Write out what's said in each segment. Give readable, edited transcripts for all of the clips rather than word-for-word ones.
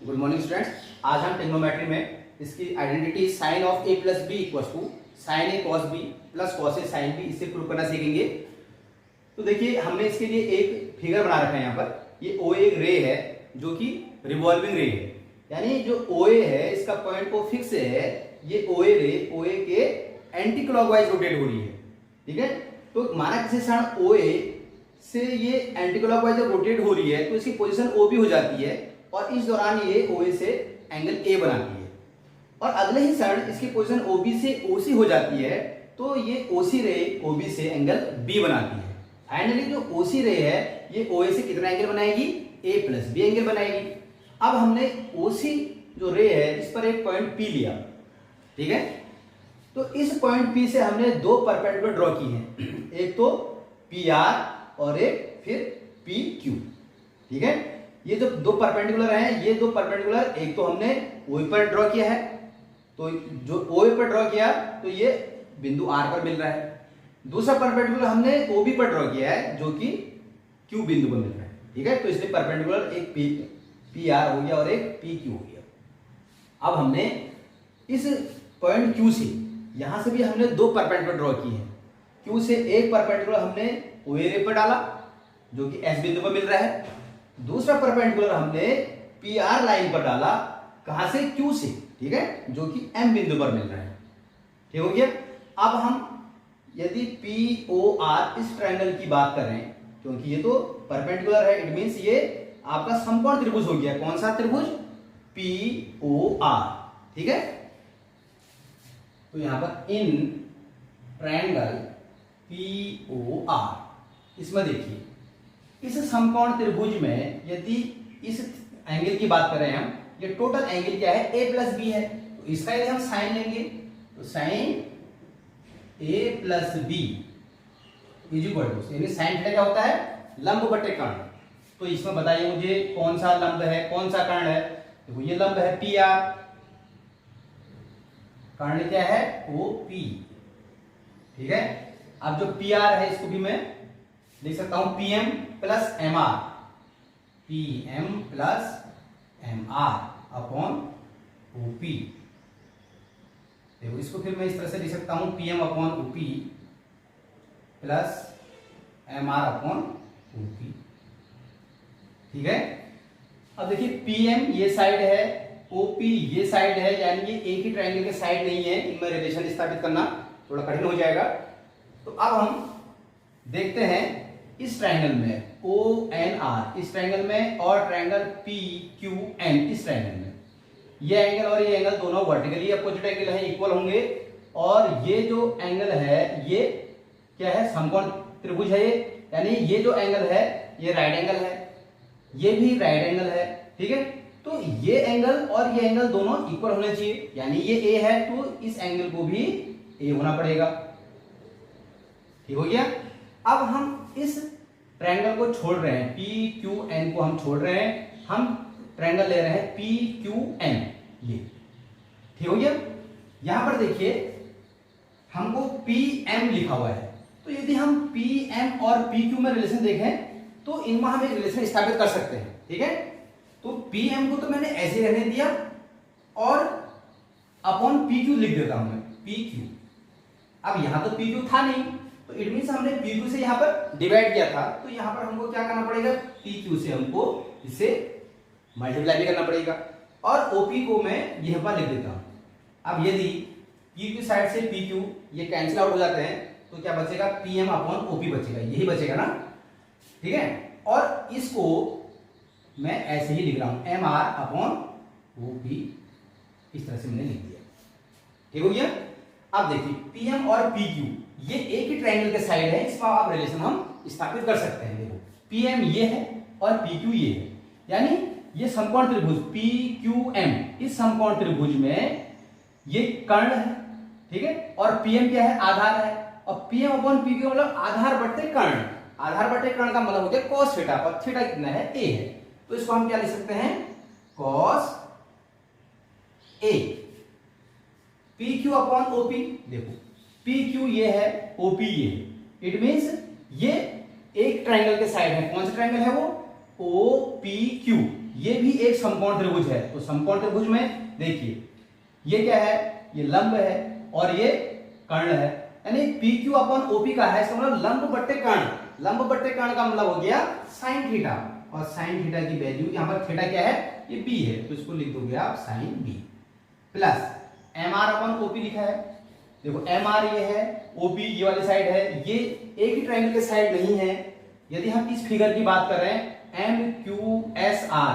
Good morning students. आज हम trigonometry में इसकी identity sine of A plus B equal to sine A cos B plus cos A sine B इससे prove करना सीखेंगे। तो देखिए हमने इसके लिए एक फिगर बना रखा है यहाँ पर। ये ओ ए एक रे है जो कि रिवॉल्विंग रे है, यानी जो ओ ए है इसका पॉइंट को फिक्स है। ये ओ ए रे ओ ए के एंटी क्लॉकवाइज रोटेट हो रही है, ठीक है। तो माना किसी क्षण ओ ए से ये एंटी क्लॉकवाइज जब रोटेट हो रही है तो इसकी पोजीशन ओ बी हो जाती है और इस दौरान ये ओ ए से एंगल ए बनाती है, और अगले ही क्षण इसकी पोजीशन ओ बी से ओ सी हो जाती है तो ये ओ सी रे ओ बी से एंगल बी बनाती है। फाइनली जो ओ सी रे है ये ओ ए से कितना एंगल बनाएगी, ए प्लस बी एंगल बनाएगी। अब हमने ओ सी जो रे है इस पर एक पॉइंट पी लिया, ठीक है। तो इस पॉइंट पी से हमने दो परपेंडिकुलर ड्रॉ की हैं, एक तो पी आर और एक फिर पी क्यू, ठीक है। ये जो दो परपेंडिकुलर हैं, ये दो परपेंडिकुलर एक तो हमने ओ पर ड्रॉ किया है, तो जो ओ पर ड्रॉ किया तो ये बिंदु आर पर मिल रहा है। दूसरा परपेंडिकुलर हमने ओ बी पर ड्रॉ किया है जो कि क्यू बिंदु पर मिल रहा है, ठीक है। तो इसलिए परपेंडिकुलर एक पी आर हो गया और एक पी क्यू हो गया। अब हमने इस पॉइंट क्यू से यहां से भी हमने दो परपेंडिकुलर ड्रॉ किए हैं। क्यू से एक परपेंडिकुलर हमने ओ ए रे पर डाला जो कि एस बिंदु पर मिल रहा है, दूसरा परपेंडिकुलर हमने पी आर लाइन पर डाला, कहां से, क्यू से, ठीक है, जो कि एम बिंदु पर मिल रहा है, ठीक हो गया। अब हम यदि पी ओ आर इस ट्रायंगल की बात करें, क्योंकि ये तो परपेंडिकुलर है, इट मींस ये आपका समकोण त्रिभुज हो गया। कौन सा त्रिभुज, पी ओ आर, ठीक है। तो यहां पर in triangle P O R, इसमें देखिए इस समकोण त्रिभुज में यदि इस एंगल की बात करें हम, ये टोटल एंगल क्या है, ए प्लस बी है। तो इसका यदि हम साइन लेंगे तो sine A plus B is equal to, यानी साइन थीटा क्या होता है, लंब बटे कर्ण। तो इसमें बताइए मुझे कौन सा लंब है कौन सा कर्ण है। देखो ये लंब है पी आर, कर्ण क्या है ओ पी, ठीक है। अब जो पी आर है इसको भी मैं लिख सकता हूं P M plus M R, P M plus M R upon O P. देखो इसको फिर मैं इस तरह से लिख सकता हूं P M upon O P plus M R upon O P, ठीक है। अब देखिए पी एम ये साइड है, ओ पी ये साइड है, यानी ये एक ही ट्रायंगल के साइड नहीं है, इनमें रिलेशन स्थापित करना थोड़ा कठिन हो जाएगा। तो अब हम देखते हैं इस ट्रायंगल में ओ एन आर इस ट्रायंगल में और ट्रायंगल पी क्यू एन इस ट्रायंगल में, ये एंगल और ये एंगल दोनों वर्टिकली अपोजिट एंगल है, इक्वल होंगे। और ये जो एंगल है ये क्या है, समकोण त्रिभुज है ये, यानी ये जो एंगल है ये राइट एंगल है, ये भी राइट एंगल है, ठीक है। तो ये एंगल और ये एंगल दोनों इक्वल होने चाहिए, यानी ये ए है तो इस एंगल को भी ए होना पड़ेगा, ठीक हो गया। अब हम इस ट्रायंगल को छोड़ रहे हैं, पी क्यू एन को हम छोड़ रहे हैं, हम ट्रायंगल ले रहे हैं पी क्यू एन, ये ठीक हो गया। यहां पर देखिए हमको पी एम लिखा हुआ है, तो यदि हम पी एम और पी क्यू में रिलेशन देखें तो इनमें हम एक रिलेशन स्थापित कर सकते हैं, ठीक है। तो पी एम को तो मैंने ऐसे रहने दिया और अपॉन पी क्यू लिख देता हूं मैं, पी क्यू। अब यहां तो पी क्यू था नहीं, तो इट मींस हमने पी क्यू से यहां पर डिवाइड किया था, तो यहां पर हमको क्या करना पड़ेगा, पी क्यू से हमको इसे मल्टीप्लाई भी करना पड़ेगा, और ओपी को मैं यहां पर लिख देता हूं। अब यदि पी क्यू साइड से पी क्यू ये कैंसिल आउट हो जाते हैं तो क्या बचेगा, पी एम अपॉन ओपी बचेगा, यही बचेगा ना, ठीक है। और इसको मैं ऐसे ही लिख रहा हूं, एम आर अपॉन ओपी, इस तरह से मैंने लिख दिया, ठीक हो गया। अब देखिए पी एम और पी क्यू ये एक ही ट्रायंगल के साइड है, इसका आप रिलेशन हम स्थापित कर सकते हैं। देखो पी एम ये है और पी क्यू ये है, यानी ये समकोण त्रिभुज पी क्यू एम, इस समकोण त्रिभुज में ये कर्ण है, ठीक है, और पी एम क्या है, आधार है, और P M upon P Q मतलब आधार बटे कर्ण, आधार बटे कर्ण का मतलब हो गया कॉस थीटा, और थीटा कितना है, ए है। तो इसको हम क्या लिख सकते हैं, cos A, P Q upon OP. देखो पी क्यू ये है, ओपी ये है, इट मींस ये एक ट्रायंगल के साइड है। कौन सा ट्रायंगल है वो, ओ पी क्यू, ये भी एक समकोण त्रिभुज है। तो समकोण त्रिभुज में देखिए ये क्या है, ये लंब है और ये कर्ण है, यानी PQ अपॉन OP का है, इसका मतलब लंब बट्टे कर्ण। लंब बट्टे कर्ण का मतलब हो गया साइन थीटा, और साइन थीटा की वैल्यू यहाँ पर थीटा क्या है, ये B है, तो इसको लिख दोगे आप sine B plus MR upon OP लिखा है। देखो MR ये है, OP ये वाली साइड है, ये एक ही ट्रायंगल के साइड नहीं है। यदि हम इस फिगर की बात कर रहे हैं MQSR,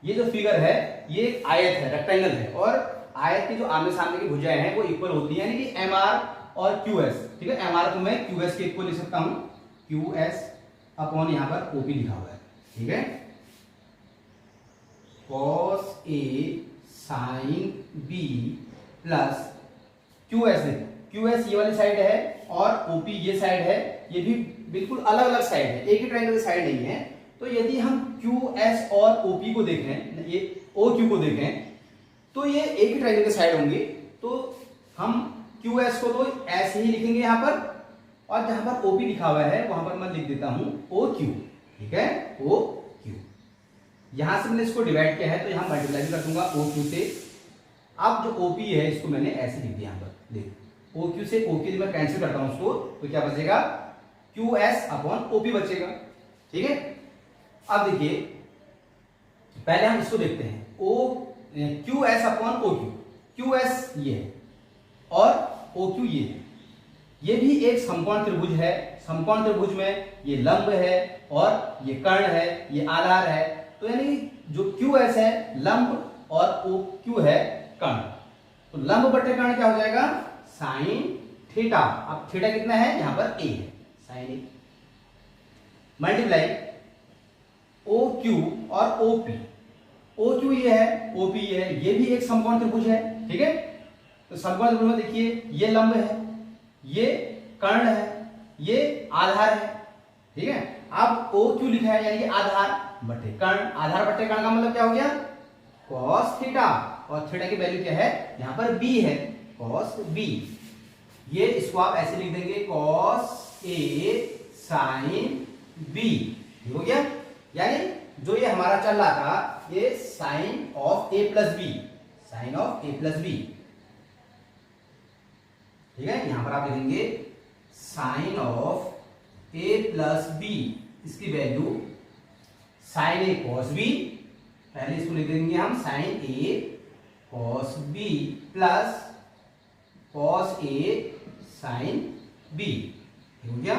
ये जो फिगर है ये एक आयत है, रेक्टेंगल है, और आयत की जो आमने सामने की भुजाएं हैं वो इक्वल होती है, यानी कि MR और QS। ठीक है, MR को मैं QS के इक्वल लिख सकता हूं, QS अपॉन यहां पर OP लिखा हुआ है। ठीक है, cos A sin B plus QS, QS ये वाली साइड है और OP ये साइड है, ये भी बिल्कुल अलग अलग साइड है, एक ही ट्रायंगल की साइड नहीं है। तो यदि हम QS और OP को देखें, ये OQ को देखें, तो ये एक ही ट्रायंगल के साइड होंगे। तो हम QS को तो ऐसे ही लिखेंगे यहाँ पर, और जहां पर OP लिखा हुआ है वहां पर मैं लिख देता हूं OQ। ठीक है, OQ। यहां से मैंने इसको डिवाइड किया है तो यहां मल्टीप्लाई कर दूंगा OQ से। अब जो OP है इसको मैंने ऐसे लिख दिया, यहाँ पर देख, OQ से OQ मैं कैंसिल करता हूं उसको, तो क्या बचेगा, QS अपॉन OP बचेगा। ठीक है, अब देखिए पहले हम इसको देखते हैं, QS अपॉन OQ, QS ये है और OQ ये है, ये भी एक समकोण त्रिभुज है। समकोण त्रिभुज में ये लंब है और ये कर्ण है, ये आधार है। तो यानी जो QS है लंब और OQ है कर्ण, तो लंब बटे कर्ण क्या हो जाएगा, साइन थीटा। अब थीटा कितना है, यहां पर A है, साइन A मल्टीप्लाई OQ और OP। OQ ये है, OP ये है, ये भी एक समकोण त्रिभुज है। ठीक है, तो समकोण त्रिभुज में देखिए ये लंब है, ये कर्ण है, ये आधार है। ठीक है, अब OQ लिखा है यानी कि आधार बटे कर्ण, आधार बटे कर्ण का मतलब क्या हो गया, cos थीटा, और थीटा की वैल्यू क्या है, यहां पर B है, cos B। ये इसको आप ऐसे लिख देंगे cos A sin B, हो गया। यानी जो ये हमारा चल रहा था ये sine of A plus B, sine of A plus B. ठीक है, यहां पर आप लिखेंगे sine of A plus B, इसकी value sine A cos B, पहले इसको लिख देंगे हम sine A cos B plus cos A sin B। हो गया।